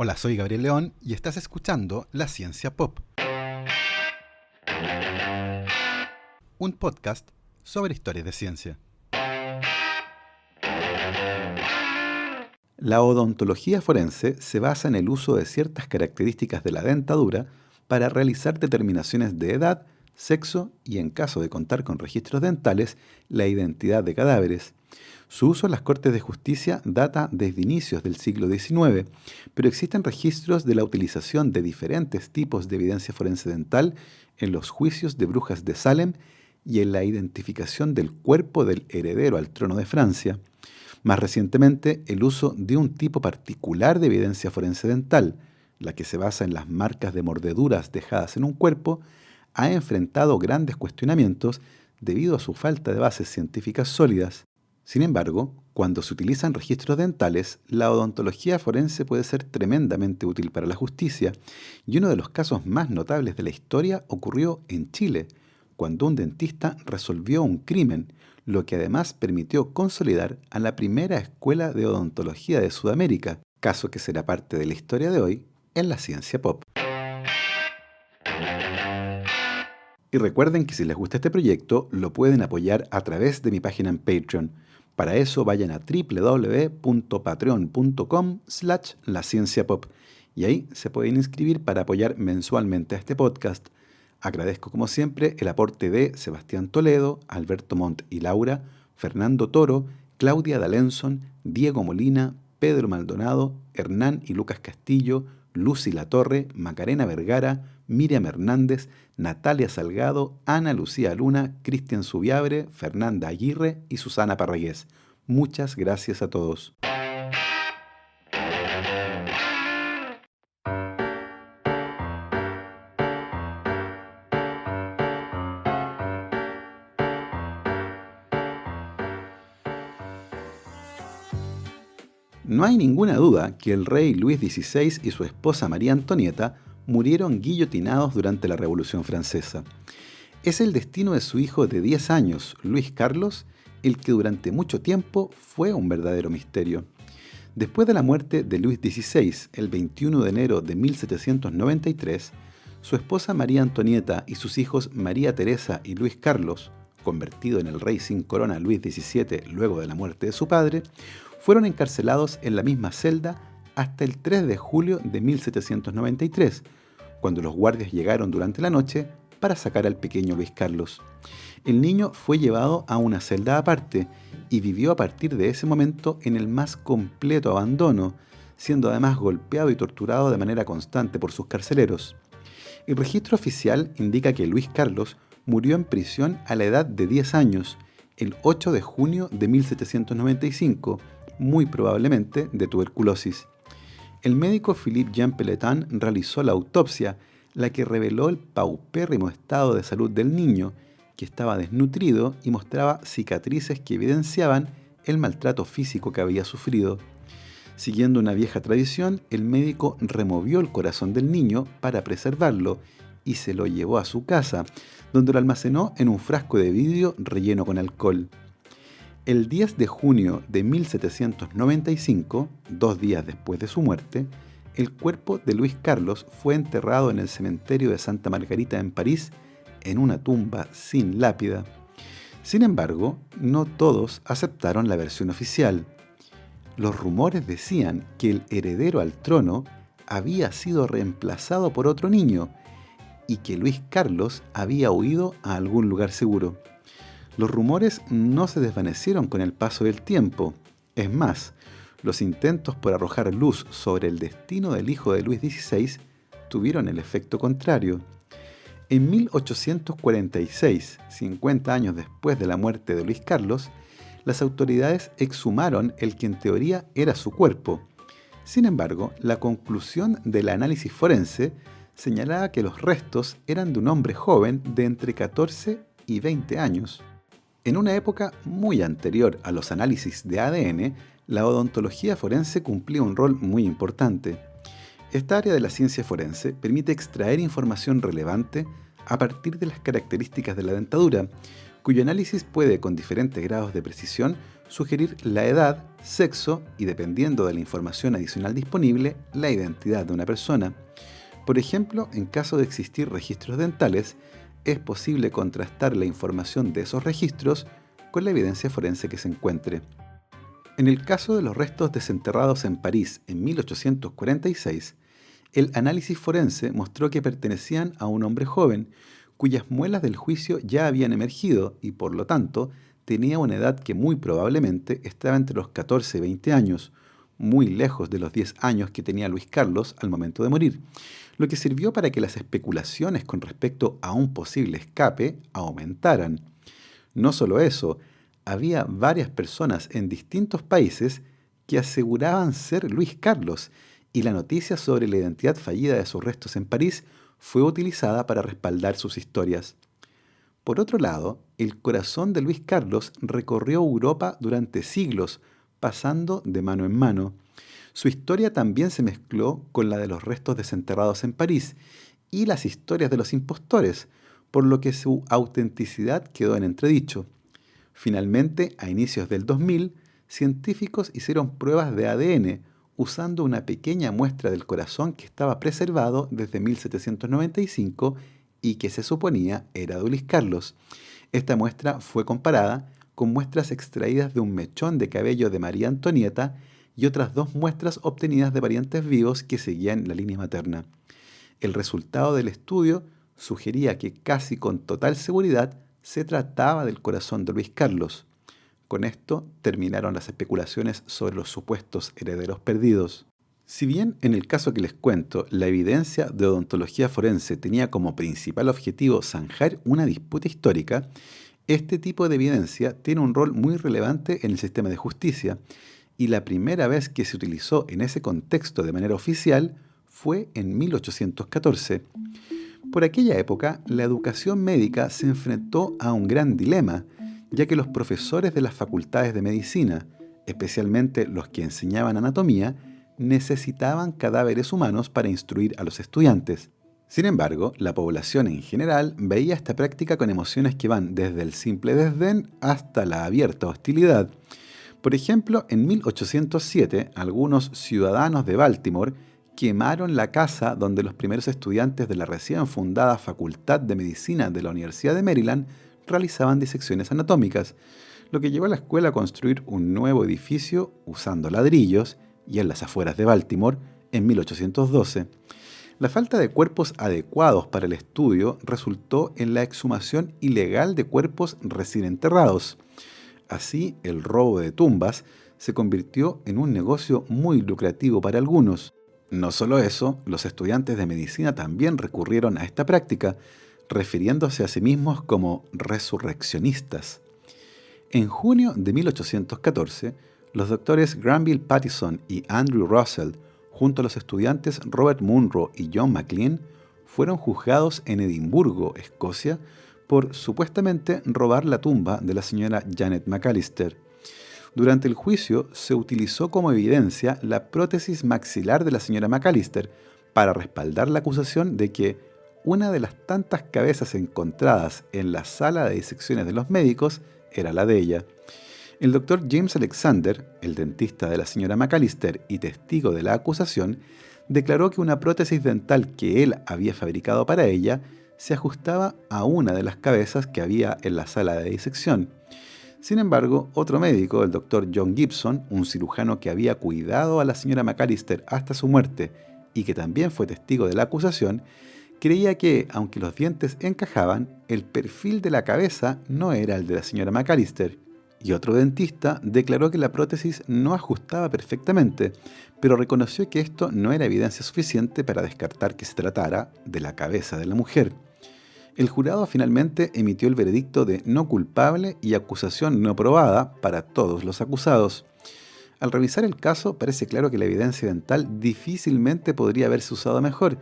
Hola, soy Gabriel León y estás escuchando La Ciencia Pop, un podcast sobre historias de ciencia. La odontología forense se basa en el uso de ciertas características de la dentadura para realizar determinaciones de edad, sexo y, en caso de contar con registros dentales, la identidad de cadáveres. Su uso en las Cortes de Justicia data desde inicios del siglo XIX, pero existen registros de la utilización de diferentes tipos de evidencia forense dental en los juicios de brujas de Salem y en la identificación del cuerpo del heredero al trono de Francia. Más recientemente, el uso de un tipo particular de evidencia forense dental, la que se basa en las marcas de mordeduras dejadas en un cuerpo, ha enfrentado grandes cuestionamientos debido a su falta de bases científicas sólidas. Sin embargo, cuando se utilizan registros dentales, la odontología forense puede ser tremendamente útil para la justicia, y uno de los casos más notables de la historia ocurrió en Chile, cuando un dentista resolvió un crimen, lo que además permitió consolidar a la primera escuela de odontología de Sudamérica, caso que será parte de la historia de hoy en la ciencia pop. Y recuerden que si les gusta este proyecto, lo pueden apoyar a través de mi página en Patreon. Para eso vayan a www.patreon.com/lacienciapop y ahí se pueden inscribir para apoyar mensualmente a este podcast. Agradezco como siempre el aporte de Sebastián Toledo, Alberto Montt y Laura, Fernando Toro, Claudia D'Alenson, Diego Molina, Pedro Maldonado, Hernán y Lucas Castillo, Lucy Latorre, Macarena Vergara, Miriam Hernández, Natalia Salgado, Ana Lucía Luna, Cristian Subiabre, Fernanda Aguirre y Susana Parragués. Muchas gracias a todos. No hay ninguna duda que el rey Luis XVI y su esposa María Antonieta murieron guillotinados durante la Revolución Francesa. Es el destino de su hijo de 10 años, Luis Carlos, el que durante mucho tiempo fue un verdadero misterio. Después de la muerte de Luis XVI, el 21 de enero de 1793, su esposa María Antonieta y sus hijos María Teresa y Luis Carlos, convertido en el rey sin corona Luis XVII luego de la muerte de su padre, fueron encarcelados en la misma celda hasta el 3 de julio de 1793, cuando los guardias llegaron durante la noche para sacar al pequeño Luis Carlos. El niño fue llevado a una celda aparte y vivió a partir de ese momento en el más completo abandono, siendo además golpeado y torturado de manera constante por sus carceleros. El registro oficial indica que Luis Carlos murió en prisión a la edad de 10 años, el 8 de junio de 1795, muy probablemente de tuberculosis. El médico Philippe Jean Pelletan realizó la autopsia, la que reveló el paupérrimo estado de salud del niño, que estaba desnutrido y mostraba cicatrices que evidenciaban el maltrato físico que había sufrido. Siguiendo una vieja tradición, el médico removió el corazón del niño para preservarlo y se lo llevó a su casa, donde lo almacenó en un frasco de vidrio relleno con alcohol. El 10 de junio de 1795, 2 días después de su muerte, el cuerpo de Luis Carlos fue enterrado en el cementerio de Santa Margarita en París, en una tumba sin lápida. Sin embargo, no todos aceptaron la versión oficial. Los rumores decían que el heredero al trono había sido reemplazado por otro niño y que Luis Carlos había huido a algún lugar seguro. Los rumores no se desvanecieron con el paso del tiempo. Es más, los intentos por arrojar luz sobre el destino del hijo de Luis XVI tuvieron el efecto contrario. En 1846, 50 años después de la muerte de Luis Carlos, las autoridades exhumaron el que en teoría era su cuerpo. Sin embargo, la conclusión del análisis forense señalaba que los restos eran de un hombre joven de entre 14 y 20 años. En una época muy anterior a los análisis de ADN, la odontología forense cumplía un rol muy importante. Esta área de la ciencia forense permite extraer información relevante a partir de las características de la dentadura, cuyo análisis puede, con diferentes grados de precisión, sugerir la edad, sexo y, dependiendo de la información adicional disponible, la identidad de una persona. Por ejemplo, en caso de existir registros dentales, es posible contrastar la información de esos registros con la evidencia forense que se encuentre. En el caso de los restos desenterrados en París en 1846, el análisis forense mostró que pertenecían a un hombre joven, cuyas muelas del juicio ya habían emergido y, por lo tanto, tenía una edad que muy probablemente estaba entre los 14 y 20 años, muy lejos de los 10 años que tenía Luis Carlos al momento de morir, lo que sirvió para que las especulaciones con respecto a un posible escape aumentaran. No solo eso, había varias personas en distintos países que aseguraban ser Luis Carlos, y la noticia sobre la identidad fallida de sus restos en París fue utilizada para respaldar sus historias. Por otro lado, el corazón de Luis Carlos recorrió Europa durante siglos, pasando de mano en mano. Su historia también se mezcló con la de los restos desenterrados en París y las historias de los impostores, por lo que su autenticidad quedó en entredicho. Finalmente, a inicios del 2000, científicos hicieron pruebas de ADN usando una pequeña muestra del corazón que estaba preservado desde 1795 y que se suponía era de Luis Carlos. Esta muestra fue comparada con muestras extraídas de un mechón de cabello de María Antonieta y otras dos muestras obtenidas de parientes vivos que seguían la línea materna. El resultado del estudio sugería que casi con total seguridad se trataba del corazón de Luis Carlos. Con esto terminaron las especulaciones sobre los supuestos herederos perdidos. Si bien en el caso que les cuento, la evidencia de odontología forense tenía como principal objetivo zanjar una disputa histórica, este tipo de evidencia tiene un rol muy relevante en el sistema de justicia, y la primera vez que se utilizó en ese contexto de manera oficial fue en 1814. Por aquella época, la educación médica se enfrentó a un gran dilema, ya que los profesores de las facultades de medicina, especialmente los que enseñaban anatomía, necesitaban cadáveres humanos para instruir a los estudiantes. Sin embargo, la población en general veía esta práctica con emociones que van desde el simple desdén hasta la abierta hostilidad. Por ejemplo, en 1807, algunos ciudadanos de Baltimore quemaron la casa donde los primeros estudiantes de la recién fundada Facultad de Medicina de la Universidad de Maryland realizaban disecciones anatómicas, lo que llevó a la escuela a construir un nuevo edificio usando ladrillos y en las afueras de Baltimore en 1812. La falta de cuerpos adecuados para el estudio resultó en la exhumación ilegal de cuerpos recién enterrados. Así, el robo de tumbas se convirtió en un negocio muy lucrativo para algunos. No solo eso, los estudiantes de medicina también recurrieron a esta práctica, refiriéndose a sí mismos como resurreccionistas. En junio de 1814, los doctores Granville Pattison y Andrew Russell, junto a los estudiantes Robert Munro y John Maclean, fueron juzgados en Edimburgo, Escocia, por supuestamente robar la tumba de la señora Janet McAllister. Durante el juicio se utilizó como evidencia la prótesis maxilar de la señora McAllister para respaldar la acusación de que una de las tantas cabezas encontradas en la sala de disecciones de los médicos era la de ella. El doctor James Alexander, el dentista de la señora McAllister y testigo de la acusación, declaró que una prótesis dental que él había fabricado para ella se ajustaba a una de las cabezas que había en la sala de disección. Sin embargo, otro médico, el doctor John Gibson, un cirujano que había cuidado a la señora McAllister hasta su muerte y que también fue testigo de la acusación, creía que, aunque los dientes encajaban, el perfil de la cabeza no era el de la señora McAllister. Y otro dentista declaró que la prótesis no ajustaba perfectamente, pero reconoció que esto no era evidencia suficiente para descartar que se tratara de la cabeza de la mujer. El jurado finalmente emitió el veredicto de no culpable y acusación no probada para todos los acusados. Al revisar el caso, parece claro que la evidencia dental difícilmente podría haberse usado mejor,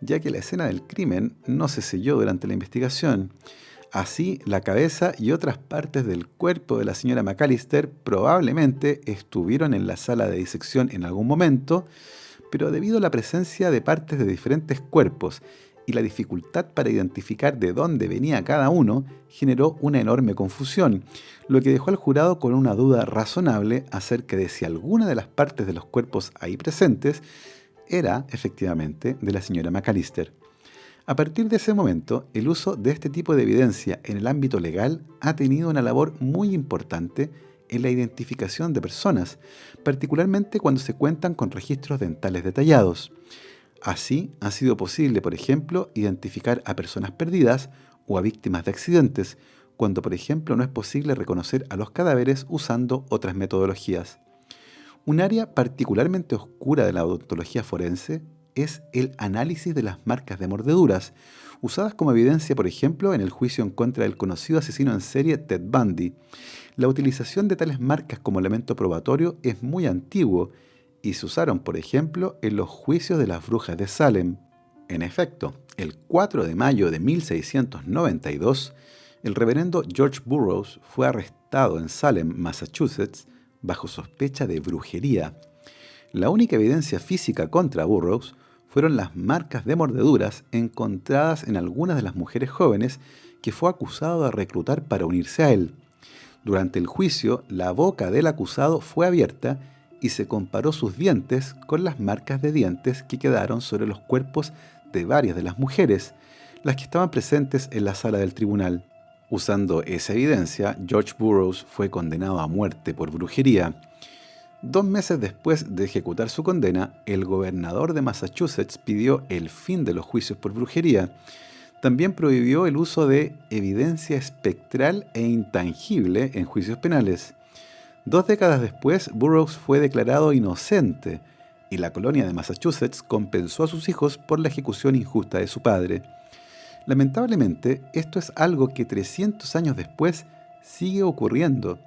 ya que la escena del crimen no se selló durante la investigación. Así, la cabeza y otras partes del cuerpo de la señora McAllister probablemente estuvieron en la sala de disección en algún momento, pero debido a la presencia de partes de diferentes cuerpos y la dificultad para identificar de dónde venía cada uno generó una enorme confusión, lo que dejó al jurado con una duda razonable acerca de si alguna de las partes de los cuerpos ahí presentes era efectivamente de la señora McAllister. A partir de ese momento, el uso de este tipo de evidencia en el ámbito legal ha tenido una labor muy importante en la identificación de personas, particularmente cuando se cuentan con registros dentales detallados. Así, ha sido posible, por ejemplo, identificar a personas perdidas o a víctimas de accidentes, cuando, por ejemplo, no es posible reconocer a los cadáveres usando otras metodologías. Un área particularmente oscura de la odontología forense es el análisis de las marcas de mordeduras, usadas como evidencia, por ejemplo, en el juicio en contra del conocido asesino en serie Ted Bundy. La utilización de tales marcas como elemento probatorio es muy antiguo y se usaron, por ejemplo, en los juicios de las brujas de Salem. En efecto, el 4 de mayo de 1692, el reverendo George Burroughs fue arrestado en Salem, Massachusetts, bajo sospecha de brujería. La única evidencia física contra Burroughs fueron las marcas de mordeduras encontradas en algunas de las mujeres jóvenes que fue acusado de reclutar para unirse a él. Durante el juicio, la boca del acusado fue abierta y se comparó sus dientes con las marcas de dientes que quedaron sobre los cuerpos de varias de las mujeres, las que estaban presentes en la sala del tribunal. Usando esa evidencia, George Burroughs fue condenado a muerte por brujería. 2 meses después de ejecutar su condena, el gobernador de Massachusetts pidió el fin de los juicios por brujería. También prohibió el uso de evidencia espectral e intangible en juicios penales. 2 décadas después, Burroughs fue declarado inocente y la colonia de Massachusetts compensó a sus hijos por la ejecución injusta de su padre. Lamentablemente, esto es algo que 300 años después sigue ocurriendo.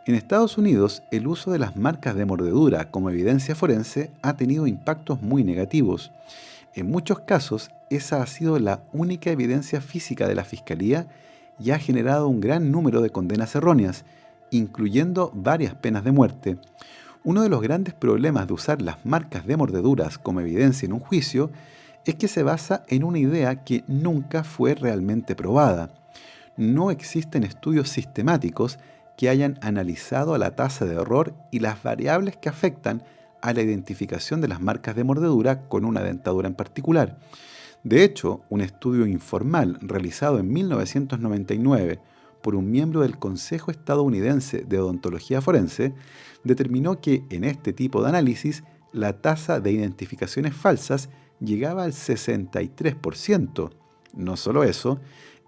En Estados Unidos, el uso de las marcas de mordedura como evidencia forense ha tenido impactos muy negativos. En muchos casos, esa ha sido la única evidencia física de la Fiscalía y ha generado un gran número de condenas erróneas, incluyendo varias penas de muerte. Uno de los grandes problemas de usar las marcas de mordeduras como evidencia en un juicio es que se basa en una idea que nunca fue realmente probada. No existen estudios sistemáticos que hayan analizado la tasa de error y las variables que afectan a la identificación de las marcas de mordedura con una dentadura en particular. De hecho, un estudio informal realizado en 1999 por un miembro del Consejo Estadounidense de Odontología Forense determinó que en este tipo de análisis la tasa de identificaciones falsas llegaba al 63%. No solo eso,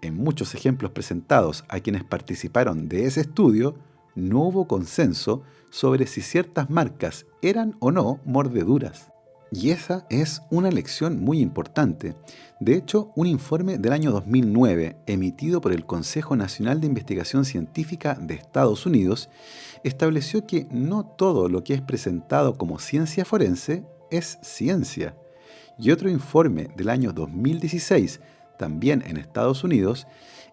en muchos ejemplos presentados a quienes participaron de ese estudio, no hubo consenso sobre si ciertas marcas eran o no mordeduras. Y esa es una lección muy importante. De hecho, un informe del año 2009, emitido por el Consejo Nacional de Investigación Científica de Estados Unidos, estableció que no todo lo que es presentado como ciencia forense es ciencia. Y otro informe del año 2016, también en Estados Unidos,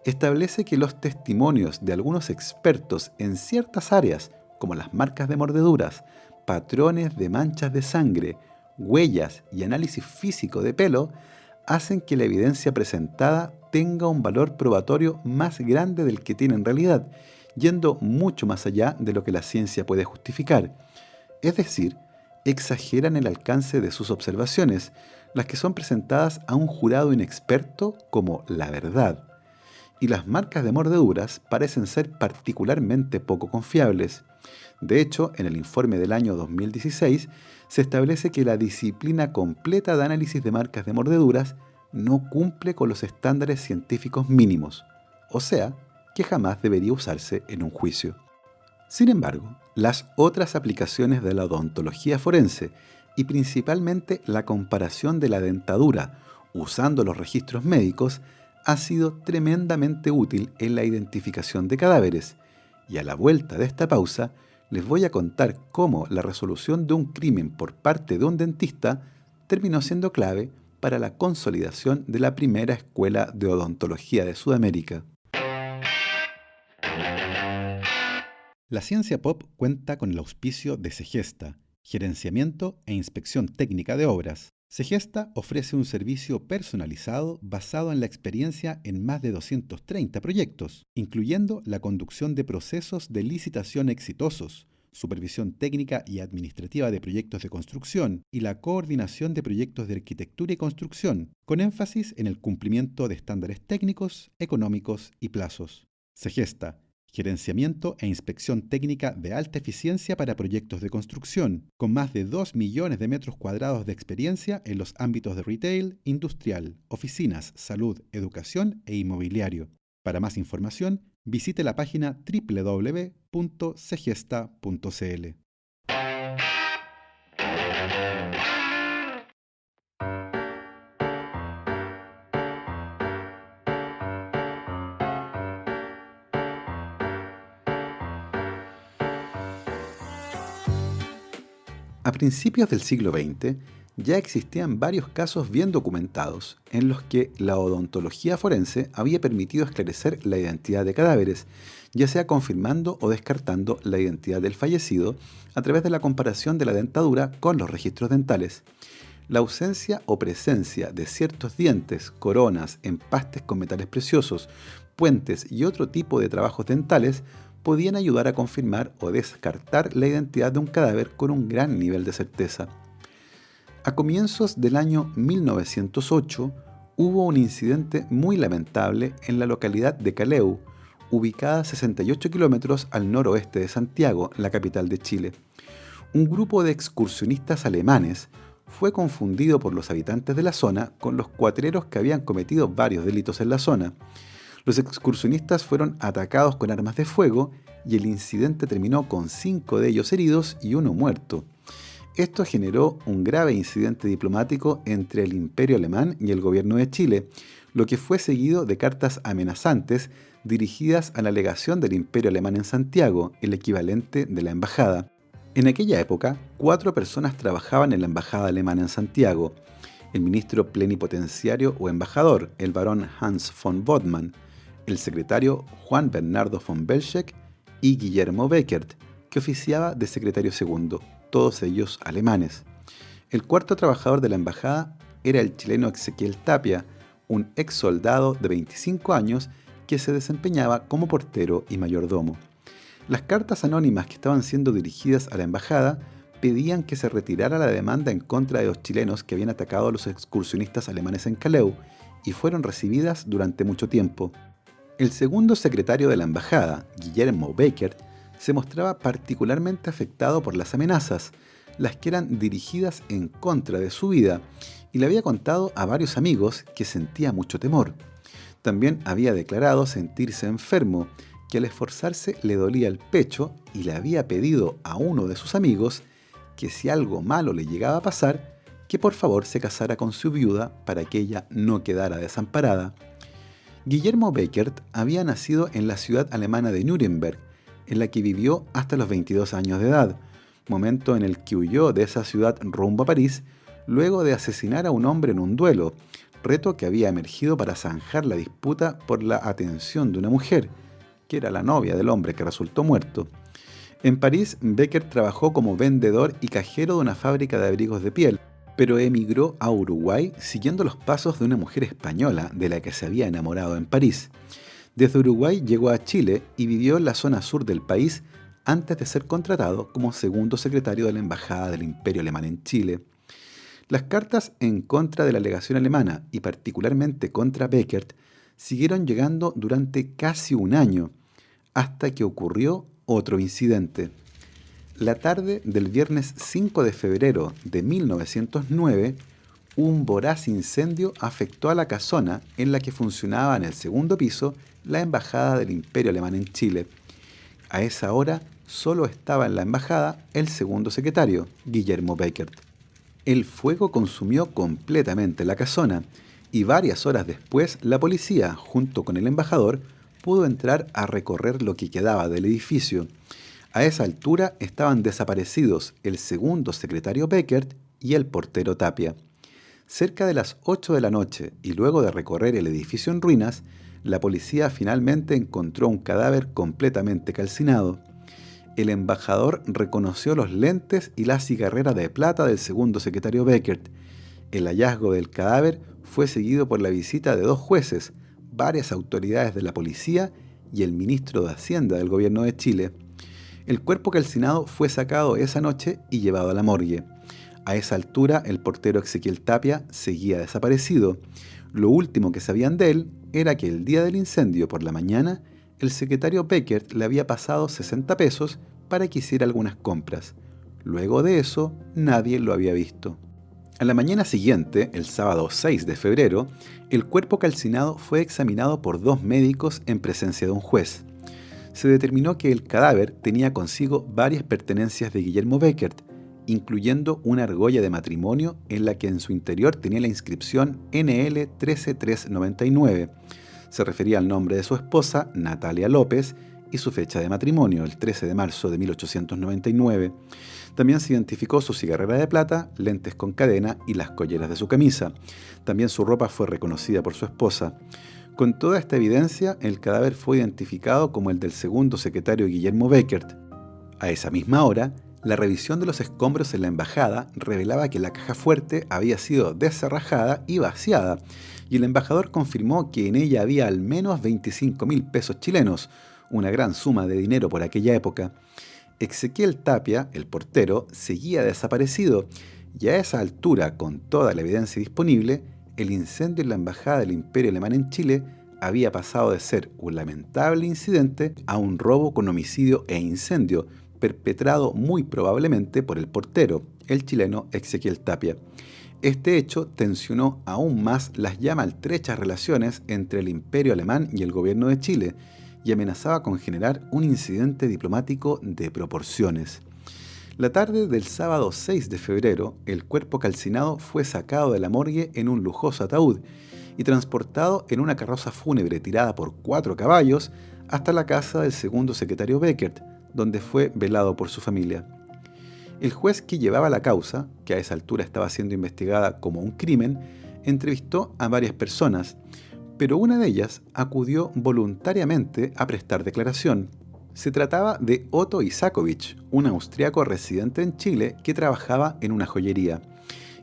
establece que los testimonios de algunos expertos en ciertas áreas, como las marcas de mordeduras, patrones de manchas de sangre, huellas y análisis físico de pelo, hacen que la evidencia presentada tenga un valor probatorio más grande del que tiene en realidad, yendo mucho más allá de lo que la ciencia puede justificar. Es decir, exageran el alcance de sus observaciones, las que son presentadas a un jurado inexperto como la verdad. Y las marcas de mordeduras parecen ser particularmente poco confiables. De hecho, en el informe del año 2016 se establece que la disciplina completa de análisis de marcas de mordeduras no cumple con los estándares científicos mínimos, o sea, que jamás debería usarse en un juicio. Sin embargo, las otras aplicaciones de la odontología forense y principalmente la comparación de la dentadura usando los registros médicos ha sido tremendamente útil en la identificación de cadáveres. Y a la vuelta de esta pausa, les voy a contar cómo la resolución de un crimen por parte de un dentista terminó siendo clave para la consolidación de la primera escuela de odontología de Sudamérica. La Ciencia Pop cuenta con el auspicio de Segesta, Gerenciamiento e Inspección Técnica de Obras. Segesta ofrece un servicio personalizado basado en la experiencia en más de 230 proyectos, incluyendo la conducción de procesos de licitación exitosos, supervisión técnica y administrativa de proyectos de construcción y la coordinación de proyectos de arquitectura y construcción, con énfasis en el cumplimiento de estándares técnicos, económicos y plazos. Segesta, gerenciamiento e inspección técnica de alta eficiencia para proyectos de construcción, con más de 2 millones de metros cuadrados de experiencia en los ámbitos de retail, industrial, oficinas, salud, educación e inmobiliario. Para más información, visite la página www.segesta.cl. A principios del siglo XX ya existían varios casos bien documentados en los que la odontología forense había permitido esclarecer la identidad de cadáveres, ya sea confirmando o descartando la identidad del fallecido a través de la comparación de la dentadura con los registros dentales. La ausencia o presencia de ciertos dientes, coronas, empastes con metales preciosos, puentes y otro tipo de trabajos dentales podían ayudar a confirmar o descartar la identidad de un cadáver con un gran nivel de certeza. A comienzos del año 1908 hubo un incidente muy lamentable en la localidad de Caleu, ubicada a 68 kilómetros al noroeste de Santiago, la capital de Chile. Un grupo de excursionistas alemanes fue confundido por los habitantes de la zona con los cuatreros que habían cometido varios delitos en la zona. Los excursionistas fueron atacados con armas de fuego y el incidente terminó con 5 de ellos heridos y 1 muerto. Esto generó un grave incidente diplomático entre el Imperio Alemán y el gobierno de Chile, lo que fue seguido de cartas amenazantes dirigidas a la legación del Imperio Alemán en Santiago, el equivalente de la embajada. En aquella época, 4 personas trabajaban en la embajada alemana en Santiago: el ministro plenipotenciario o embajador, el barón Hans von Bodman, el secretario Juan Bernardo von Belzec y Guillermo Beckert, que oficiaba de secretario segundo, todos ellos alemanes. El cuarto trabajador de la embajada era el chileno Ezequiel Tapia, un ex soldado de 25 años que se desempeñaba como portero y mayordomo. Las cartas anónimas que estaban siendo dirigidas a la embajada pedían que se retirara la demanda en contra de los chilenos que habían atacado a los excursionistas alemanes en Caleu, y fueron recibidas durante mucho tiempo. El segundo secretario de la embajada, Guillermo Beckert, se mostraba particularmente afectado por las amenazas, las que eran dirigidas en contra de su vida, y le había contado a varios amigos que sentía mucho temor. También había declarado sentirse enfermo, que al esforzarse le dolía el pecho, y le había pedido a uno de sus amigos que si algo malo le llegaba a pasar, que por favor se casara con su viuda para que ella no quedara desamparada. Guillermo Beckert había nacido en la ciudad alemana de Nuremberg, en la que vivió hasta los 22 años de edad, momento en el que huyó de esa ciudad rumbo a París, luego de asesinar a un hombre en un duelo, reto que había emergido para zanjar la disputa por la atención de una mujer, que era la novia del hombre que resultó muerto. En París, Beckert trabajó como vendedor y cajero de una fábrica de abrigos de piel, pero emigró a Uruguay siguiendo los pasos de una mujer española de la que se había enamorado en París. Desde Uruguay llegó a Chile y vivió en la zona sur del país antes de ser contratado como segundo secretario de la Embajada del Imperio Alemán en Chile. Las cartas en contra de la legación alemana y particularmente contra Beckert siguieron llegando durante casi un año, hasta que ocurrió otro incidente. La tarde del viernes 5 de febrero de 1909, un voraz incendio afectó a la casona en la que funcionaba en el segundo piso la Embajada del Imperio Alemán en Chile. A esa hora solo estaba en la embajada el segundo secretario, Guillermo Beckert. El fuego consumió completamente la casona y varias horas después la policía, junto con el embajador, pudo entrar a recorrer lo que quedaba del edificio. A esa altura estaban desaparecidos el segundo secretario Beckert y el portero Tapia. Cerca de las 8 de la noche y luego de recorrer el edificio en ruinas, la policía finalmente encontró un cadáver completamente calcinado. El embajador reconoció los lentes y la cigarrera de plata del segundo secretario Beckert. El hallazgo del cadáver fue seguido por la visita de 2 jueces, varias autoridades de la policía y el ministro de Hacienda del gobierno de Chile. El cuerpo calcinado fue sacado esa noche y llevado a la morgue. A esa altura, el portero Ezequiel Tapia seguía desaparecido. Lo último que sabían de él era que el día del incendio por la mañana, el secretario Beckert le había pasado 60 pesos para que hiciera algunas compras. Luego de eso, nadie lo había visto. A la mañana siguiente, el sábado 6 de febrero, el cuerpo calcinado fue examinado por 2 médicos en presencia de un juez. Se determinó que el cadáver tenía consigo varias pertenencias de Guillermo Beckert, incluyendo una argolla de matrimonio en la que en su interior tenía la inscripción NL 13399. Se refería al nombre de su esposa, Natalia López, y su fecha de matrimonio, el 13 de marzo de 1899. También se identificó su cigarrera de plata, lentes con cadena y las colleras de su camisa. También su ropa fue reconocida por su esposa. Con toda esta evidencia, el cadáver fue identificado como el del segundo secretario Guillermo Beckert. A esa misma hora, la revisión de los escombros en la embajada revelaba que la caja fuerte había sido descerrajada y vaciada, y el embajador confirmó que en ella había al menos 25.000 pesos chilenos, una gran suma de dinero por aquella época. Ezequiel Tapia, el portero, seguía desaparecido, y a esa altura, con toda la evidencia disponible, el incendio en la embajada del Imperio Alemán en Chile había pasado de ser un lamentable incidente a un robo con homicidio e incendio, perpetrado muy probablemente por el portero, el chileno Ezequiel Tapia. Este hecho tensionó aún más las ya maltrechas relaciones entre el Imperio Alemán y el gobierno de Chile y amenazaba con generar un incidente diplomático de proporciones. La tarde del sábado 6 de febrero, el cuerpo calcinado fue sacado de la morgue en un lujoso ataúd y transportado en una carroza fúnebre tirada por 4 caballos hasta la casa del segundo secretario Beckert, donde fue velado por su familia. El juez que llevaba la causa, que a esa altura estaba siendo investigada como un crimen, entrevistó a varias personas, pero una de ellas acudió voluntariamente a prestar declaración. Se trataba de Otto Isakovich, un austriaco residente en Chile que trabajaba en una joyería.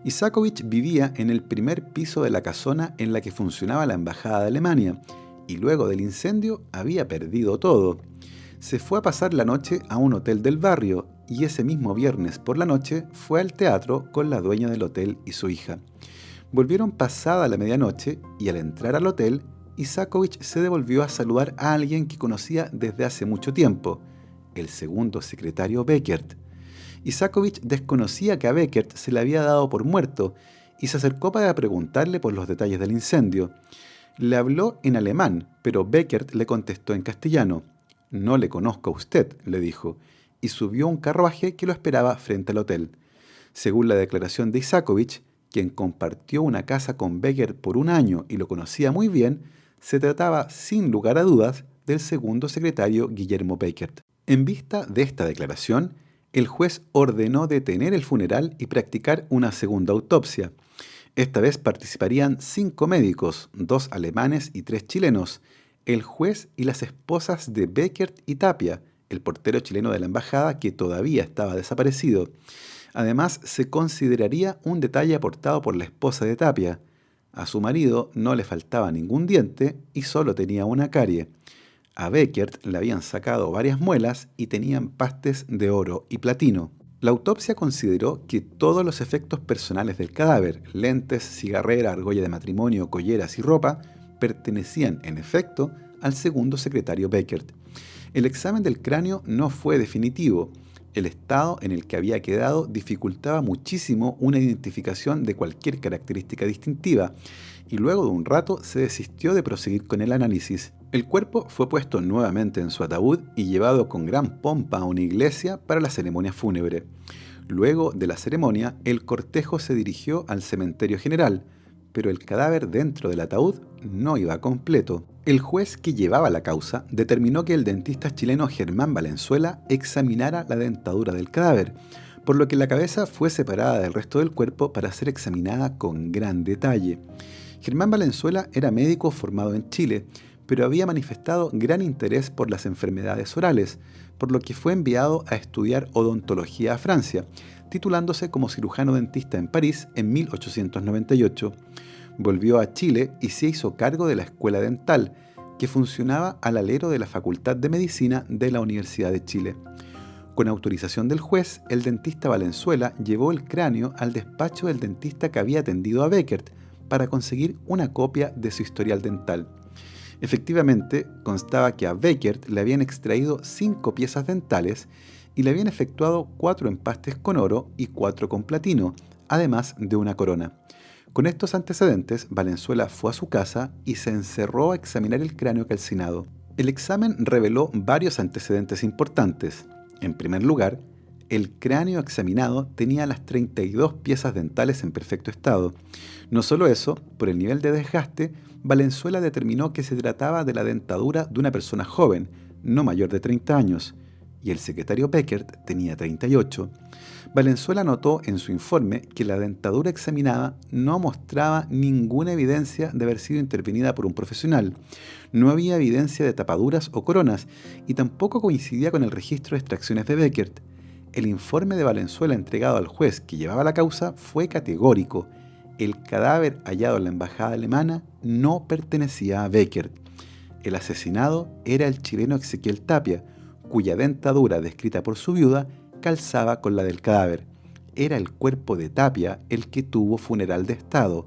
Isakovich vivía en el primer piso de la casona en la que funcionaba la embajada de Alemania, y luego del incendio había perdido todo. Se fue a pasar la noche a un hotel del barrio y ese mismo viernes por la noche fue al teatro con la dueña del hotel y su hija. Volvieron pasada la medianoche y al entrar al hotel, Isakovich se devolvió a saludar a alguien que conocía desde hace mucho tiempo, el segundo secretario Beckert. Isakovich desconocía que a Beckert se le había dado por muerto y se acercó para preguntarle por los detalles del incendio. Le habló en alemán, pero Beckert le contestó en castellano. «No le conozco a usted», le dijo, y subió a un carruaje que lo esperaba frente al hotel. Según la declaración de Isakovich, quien compartió una casa con Beckert por un año y lo conocía muy bien, se trataba, sin lugar a dudas, del segundo secretario Guillermo Beckert. En vista de esta declaración, el juez ordenó detener el funeral y practicar una segunda autopsia. Esta vez participarían 5 médicos, 2 alemanes y 3 chilenos, el juez y las esposas de Beckert y Tapia, el portero chileno de la embajada que todavía estaba desaparecido. Además, se consideraría un detalle aportado por la esposa de Tapia. A su marido no le faltaba ningún diente y solo tenía una carie. A Beckert le habían sacado varias muelas y tenían pastes de oro y platino. La autopsia consideró que todos los efectos personales del cadáver, lentes, cigarrera, argolla de matrimonio, colleras y ropa, pertenecían, en efecto, al segundo secretario Beckert. El examen del cráneo no fue definitivo. El estado en el que había quedado dificultaba muchísimo una identificación de cualquier característica distintiva, y luego de un rato se desistió de proseguir con el análisis. El cuerpo fue puesto nuevamente en su ataúd y llevado con gran pompa a una iglesia para la ceremonia fúnebre. Luego de la ceremonia, el cortejo se dirigió al cementerio general, pero el cadáver dentro del ataúd no iba completo. El juez que llevaba la causa determinó que el dentista chileno Germán Valenzuela examinara la dentadura del cadáver, por lo que la cabeza fue separada del resto del cuerpo para ser examinada con gran detalle. Germán Valenzuela era médico formado en Chile, pero había manifestado gran interés por las enfermedades orales, por lo que fue enviado a estudiar odontología a Francia, titulándose como cirujano dentista en París en 1898. Volvió a Chile y se hizo cargo de la escuela dental, que funcionaba al alero de la Facultad de Medicina de la Universidad de Chile. Con autorización del juez, el dentista Valenzuela llevó el cráneo al despacho del dentista que había atendido a Beckert para conseguir una copia de su historial dental. Efectivamente, constaba que a Beckert le habían extraído 5 piezas dentales y le habían efectuado 4 empastes con oro y 4 con platino, además de una corona. Con estos antecedentes, Valenzuela fue a su casa y se encerró a examinar el cráneo calcinado. El examen reveló varios antecedentes importantes. En primer lugar, el cráneo examinado tenía las 32 piezas dentales en perfecto estado. No solo eso, por el nivel de desgaste, Valenzuela determinó que se trataba de la dentadura de una persona joven, no mayor de 30 años, y el secretario Beckert tenía 38. Valenzuela notó en su informe que la dentadura examinada no mostraba ninguna evidencia de haber sido intervenida por un profesional. No había evidencia de tapaduras o coronas y tampoco coincidía con el registro de extracciones de Beckert. El informe de Valenzuela entregado al juez que llevaba la causa fue categórico. El cadáver hallado en la embajada alemana no pertenecía a Beckert. El asesinado era el chileno Ezequiel Tapia, cuya dentadura descrita por su viuda calzaba con la del cadáver. Era el cuerpo de Tapia el que tuvo funeral de Estado.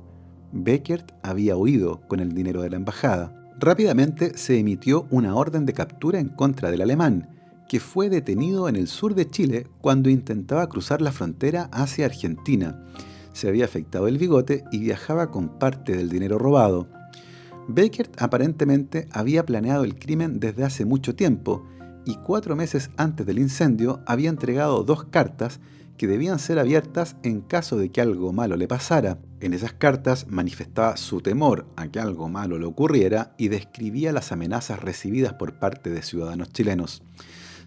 Beckert había huido con el dinero de la embajada. Rápidamente se emitió una orden de captura en contra del alemán, que fue detenido en el sur de Chile cuando intentaba cruzar la frontera hacia Argentina. Se había afeitado el bigote y viajaba con parte del dinero robado. Beckert aparentemente había planeado el crimen desde hace mucho tiempo, y 4 meses antes del incendio había entregado 2 cartas que debían ser abiertas en caso de que algo malo le pasara. En esas cartas manifestaba su temor a que algo malo le ocurriera y describía las amenazas recibidas por parte de ciudadanos chilenos.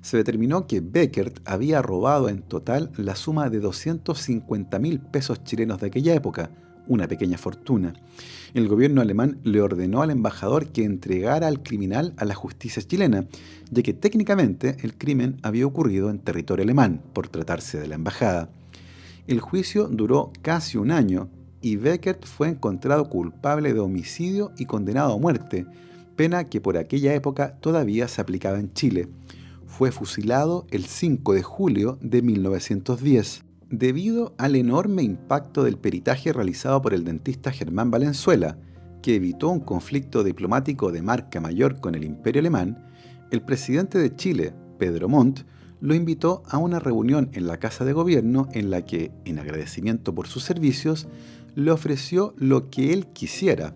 Se determinó que Beckert había robado en total la suma de 250.000 pesos chilenos de aquella época, una pequeña fortuna. El gobierno alemán le ordenó al embajador que entregara al criminal a la justicia chilena, ya que técnicamente el crimen había ocurrido en territorio alemán, por tratarse de la embajada. El juicio duró casi un año y Beckert fue encontrado culpable de homicidio y condenado a muerte, pena que por aquella época todavía se aplicaba en Chile. Fue fusilado el 5 de julio de 1910. Debido al enorme impacto del peritaje realizado por el dentista Germán Valenzuela, que evitó un conflicto diplomático de marca mayor con el Imperio Alemán, el presidente de Chile, Pedro Montt, lo invitó a una reunión en la Casa de Gobierno en la que, en agradecimiento por sus servicios, le ofreció lo que él quisiera.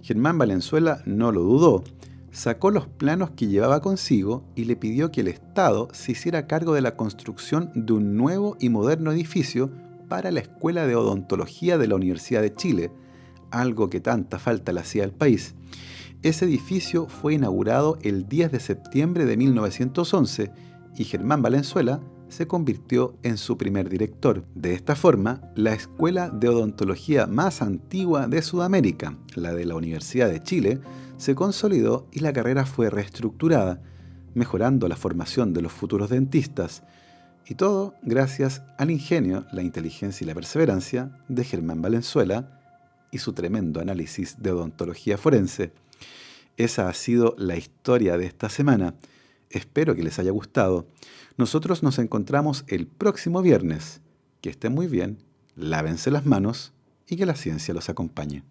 Germán Valenzuela no lo dudó, sacó los planos que llevaba consigo y le pidió que el Estado se hiciera cargo de la construcción de un nuevo y moderno edificio para la Escuela de Odontología de la Universidad de Chile, algo que tanta falta le hacía al país. Ese edificio fue inaugurado el 10 de septiembre de 1911 y Germán Valenzuela se convirtió en su primer director. De esta forma, la escuela de odontología más antigua de Sudamérica, la de la Universidad de Chile, se consolidó y la carrera fue reestructurada, mejorando la formación de los futuros dentistas. Y todo gracias al ingenio, la inteligencia y la perseverancia de Germán Valenzuela y su tremendo análisis de odontología forense. Esa ha sido la historia de esta semana. Espero que les haya gustado. Nosotros nos encontramos el próximo viernes. Que estén muy bien, lávense las manos y que la ciencia los acompañe.